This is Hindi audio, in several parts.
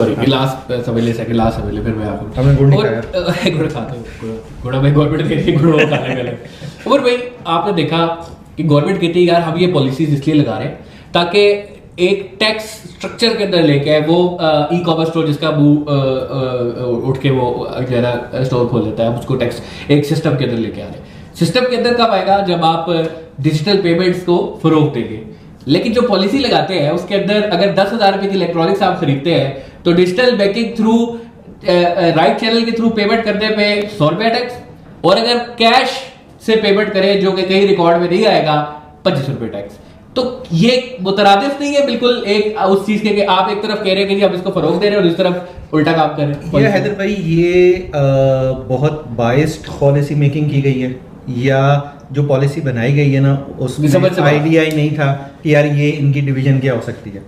गिलास सवेले से गिलास सवेले फिर मैं आपको हमने गुड़ नहीं खाया। गुड़ खाते हो गुड़ भाई गवर्नमेंट दे रही है गुड़ खाने के लिए। और भाई आपने देखा कि गवर्नमेंट कहती है यार हम ये पॉलिसीज इसलिए लगा रहे हैं ताकि एक टैक्स स्ट्रक्चर के अंदर लेके वो ई कॉमर्स स्टोर जिसका मुंह उठ के वो जरा स्टोर खोल लेता है उसको टैक्स एक सिस्टम के अंदर लेके आ रहे हैं। सिस्टम के अंदर कब आएगा जब आप डिजिटल पेमेंट्स को फरोग देंगे। लेकिन जो पॉलिसी लगाते हैं उसके अंदर अगर 10,000 रुपए की इलेक्ट्रॉनिक्स आप खरीदते हैं तो digital banking through right channel के थ्रू पेमेंट करने पे 100 रुपया टैक्स, और अगर कैश से पेमेंट करें जो कि कहीं रिकॉर्ड में नहीं आएगा 25 रुपये टैक्स। तो ये मुतरादिफ नहीं है बिल्कुल एक उस चीज के कि आप एक तरफ कह रहे हैं कि आप इसको फरोग दे रहे हैं और इस तरफ उल्टा काम कर रहे हैं। ये हैदर भाई ये बहुत बाइस्ड पॉलिसी मेकिंग की गई है, या जो पॉलिसी बनाई गई है ना उसमें आइडिया ही नहीं था कि यार ये इनकी डिवीजन क्या हो सकती है।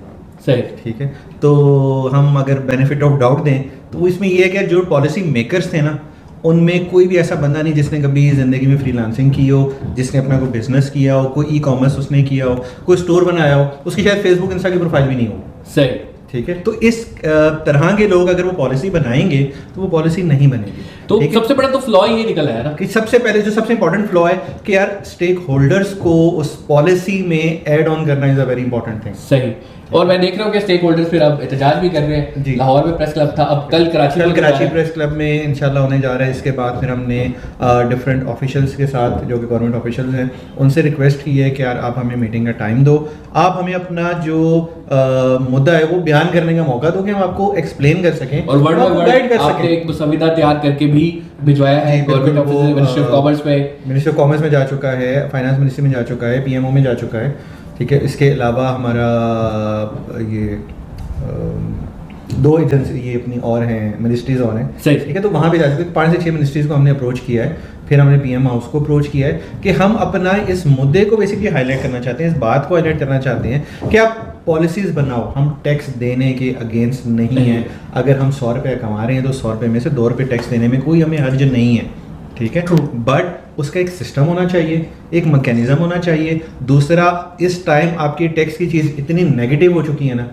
सही, ठीक है, तो हम अगर बेनिफिट ऑफ डाउट दें तो इसमें ये है कि जो पॉलिसी मेकर्स थे ना उनमें कोई भी ऐसा बंदा नहीं जिसने कभी ज़िंदगी में फ्रीलांसिंग की हो, जिसने अपना कोई बिजनेस किया हो, कोई ई कॉमर्स उसने किया हो, कोई स्टोर बनाया हो, उसकी शायद फेसबुक इंस्टा की प्रोफाइल भी नहीं हो। सही, ठीक है, तो इस तरह के लोग अगर वो पॉलिसी बनाएंगे तो वो पॉलिसी नहीं बनेगी। तो सबसे बड़ा तो फ्लॉ ये निकल आया ना कि सबसे पहले जो सबसे इंपॉर्टेंट फ्लॉ है कि यार स्टेक होल्डर्स को उस पॉलिसी में ऐड ऑन करना is a very important thing. सही, और मैं देख रहा हूँ कि स्टेक होल्डर्स फिर अब एहतजाज भी कर रहे हैं। लाहौर में प्रेस क्लब था, अब कल कराची प्रेस क्लब में इंशाल्लाह होने जा रहा है। इसके बाद फिर हमने डिफरेंट ऑफिशियल्स के साथ जो कि गवर्नमेंट ऑफिशियल्स हैं उनसे रिक्वेस्ट की है कि यार आप हमें मीटिंग का टाइम दो, आप हमें अपना जो मुद्दा है वो बयान करने का मौका दो कि हम आपको एक्सप्लेन कर सकें और वर्ड बाय वर्ड आपने एक मुसविदा तैयार करके भी भिजवाया है government office ministry of commerce में। मिनिस्ट्री ऑफ कॉमर्स में जा चुका है, फाइनेंस मिनिस्ट्री में जा चुका है, पीएमओ में जा चुका है। ठीक है, इसके अलावा हमारा ये 2 एजेंसी ये अपनी और हैं, मिनिस्ट्रीज और हैं। ठीक है, तो वहाँ पे जा चुके 5 से 6 मिनिस्ट्रीज को हमने अप्रोच किया है। फिर हमने पीएम हाउस को अप्रोच किया है कि हम अपना इस मुद्दे को बेसिकली हाईलाइट करना चाहते हैं, इस बात को हाईलाइट करना चाहते हैं कि आप पॉलिसीज बनाओ, हम टैक्स देने के अगेंस्ट नहीं हैं। अगर हम 100 रुपये कमा रहे हैं तो 100 रुपये में से 2 रुपये टैक्स देने में कोई हमें हर्ज नहीं है। ठीक है, बट उसका एक सिस्टम होना चाहिए, एक मैकेनिज्म होना चाहिए। दूसरा, इस टाइम आपकी टैक्स की चीज़ इतनी नेगेटिव हो चुकी है ना,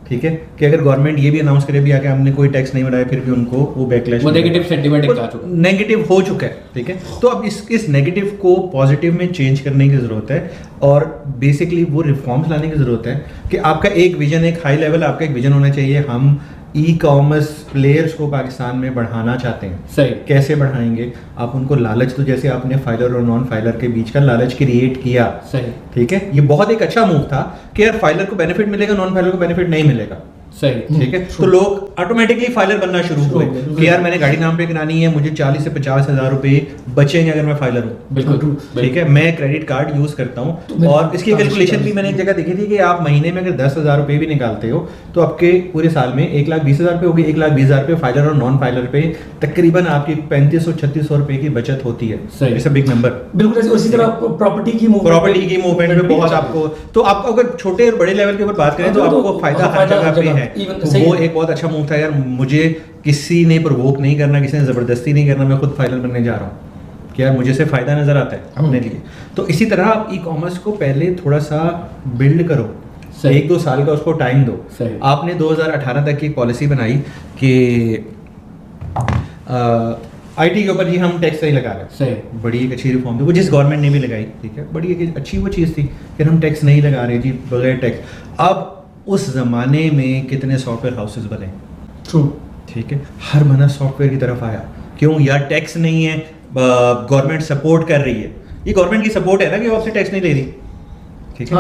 ठीक है, कि अगर गवर्नमेंट ये भी अनाउंस करे भी आके हमने कोई टैक्स नहीं बढ़ाया फिर भी उनको वो बैकलैश, वो नेगेटिव सेंटीमेंट नेगेटिव हो चुका है। ठीक है, तो अब इस नेगेटिव को पॉजिटिव में चेंज करने की ज़रूरत है और बेसिकली वो रिफॉर्म्स लाने की ज़रूरत है कि आपका एक विजन, एक हाई लेवल आपका एक विजन होना चाहिए। हम ई कॉमर्स प्लेयर्स को पाकिस्तान में बढ़ाना चाहते हैं। सही, कैसे बढ़ाएंगे? आप उनको लालच, तो जैसे आपने फाइलर और नॉन फाइलर के बीच का लालच क्रिएट किया। सही, ठीक है, ये बहुत एक अच्छा मूव था कि यार फाइलर को बेनिफिट मिलेगा, नॉन फाइलर को बेनिफिट नहीं मिलेगा। सही, ठीक है, तो लोग ऑटोमेटिकली फाइलर बनना शुरू हुए कि यार मैंने गाड़ी नाम पे करानी है, मुझे 40 से 50 हज़ार रुपए बचेंगे अगर मैं फाइलर हूँ। बिल्कुल, ठीक है, मैं क्रेडिट कार्ड यूज करता हूँ और इसकी कैलकुलेशन भी मैंने एक जगह देखी थी कि आप महीने में अगर 10,000 रुपए भी निकालते हो तो आपके पूरे साल में 1,20,000 रुपए होगी। 1,20,000 रुपए फाइलर और नॉन फाइलर पे तकरीबन आपकी 3500-3600 रुपए की बचत होती है। It's a big number. बिल्कुल, उसी तरह प्रॉपर्टी की मूवमेंट में बहुत आपको, तो आपको अगर छोटे और बड़े लेवल के ऊपर बात करें तो आपको फायदा हर जगह पे है। वो एक बहुत अच्छा मूव था यार, मुझे किसी ने प्रवोक नहीं करना, किसी ने जबरदस्ती नहीं करना, मैं खुद फाइलर बनने जा रहा हूँ कि यार मुझे से फायदा नजर आता है अपने लिए। तो इसी तरह आप ई कॉमर्स को पहले थोड़ा सा बिल्ड करो, 1-2 साल का उसको टाइम दो। आपने 2018 तक की पॉलिसी बनाई कि आईटी के ऊपर जी हम टैक्स नहीं लगा रहे। बड़ी एक अच्छी रिफॉर्म थी वो, जिस गवर्नमेंट ने भी लगाई। ठीक है, बड़ी एक अच्छी वो चीज़ थी कि हम टैक्स नहीं लगा रहे जी, बगैर टैक्स। अब उस ज़माने में कितने सॉफ्टवेयर हाउसेस बने। ठीक है, हर बंदा सॉफ्टवेयर की तरफ आया। क्यों? यार टैक्स नहीं है, गवर्नमेंट सपोर्ट कर रही है। ये गवर्नमेंट की सपोर्ट है ना कि वो आपसे टैक्स नहीं ले रही। ठीक है,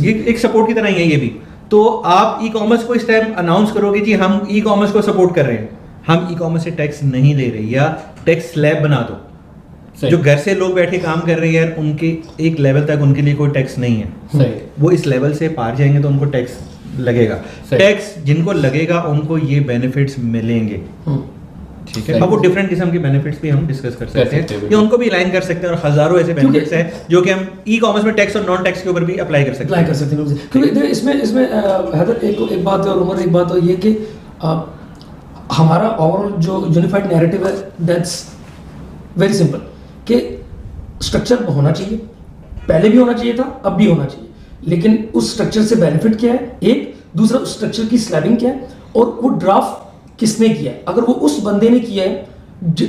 ये एक सपोर्ट की तरह ही है ये भी। तो आप ई कॉमर्स को इस टाइम अनाउंस करोगे जी हम ई कॉमर्स को सपोर्ट कर रहे हैं, हम ई कॉमर्स से टैक्स नहीं ले रहे, या टैक्स स्लैब बना दो। जो घर से लोग बैठे काम कर रहे हैं यार, उनके एक लेवल तक उनके लिए कोई टैक्स नहीं है। वो इस लेवल से पार जाएंगे तो उनको टैक्स लगेगा। टैक्स जिनको लगेगा उनको ये बेनिफिट्स मिलेंगे। ठीक है, अब वो डिफरेंट किस्म के बेनिफिट्स भी हम डिस्कस कर सकते हैं, या उनको भी अलाइन कर सकते हैं, और हजारों ऐसे बेनिफिट्स हैं जो कि हम ई कॉमर्स में टैक्स और नॉन टैक्स के ऊपर भी अप्लाई कर सकते हैं। क्योंकि इसमें हैदर एक बात और उमर एक बात और ये कि हमारा ओवरऑल जो यूनिफाइड नैरेटिव है दैट्स वेरी सिंपल कि स्ट्रक्चर होना चाहिए, पहले भी होना चाहिए था, अब भी होना चाहिए, लेकिन उस स्ट्रक्चर से बेनिफिट क्या है, एक दूसरा उस स्ट्रक्चर की स्लैबिंग क्या है, और वो ड्राफ्ट किसने किया है। अगर वो उस बंदे ने किया है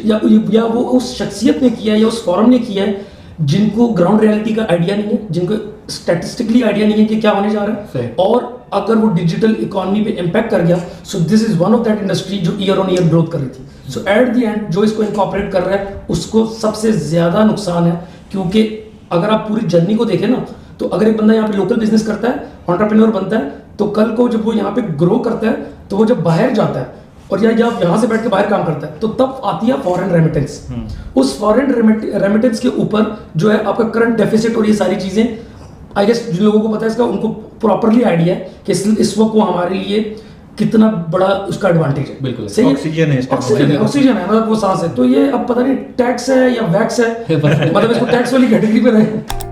या वो उस शख्सियत ने किया है या उस फॉरम ने किया है जिनको ग्राउंड रियलिटी का आइडिया नहीं है, जिनको स्टैटिस्टिकली आइडिया नहीं है कि क्या होने जा रहा है, और अगर वो डिजिटल इकोनॉमी पे इम्पैक्ट कर गया, so this is one of that industry जो ईयर ऑन ईयर ग्रोथ कर रही थी। सो एट द एंड जो इसको इनकॉर्पोरेट कर रहा है उसको सबसे ज्यादा नुकसान है, क्योंकि अगर आप पूरी जर्नी को देखें ना, तो अगर एक बंदा यहाँ पे लोकल बिजनेस करता है, एंटरप्रेन्योर बनता है, तो कल को जब वो यहाँ पे ग्रो करता है, तो वो जब बाहर जाता है और या यहाँ से बैठ के बाहर काम करता है, तो तब आती है फॉरेन रेमिटेंस। उस फॉरेन रेमिटेंस के ऊपर जो है आपका करंट डेफिसिट और ये सारी चीजें, आई गेस जिन लोगों को पता है इसका, उनको प्रॉपरली आइडिया है कि इस वक्त वो हमारे लिए कितना बड़ा उसका एडवांटेज है। बिल्कुल सही ऑक्सीजन है, ऑक्सीजन है, मतलब वो सांस है। तो ये अब पता नहीं टैक्स है या वैक्स है, मतलब इसको टैक्स वाली कैटेगरी पे रहे।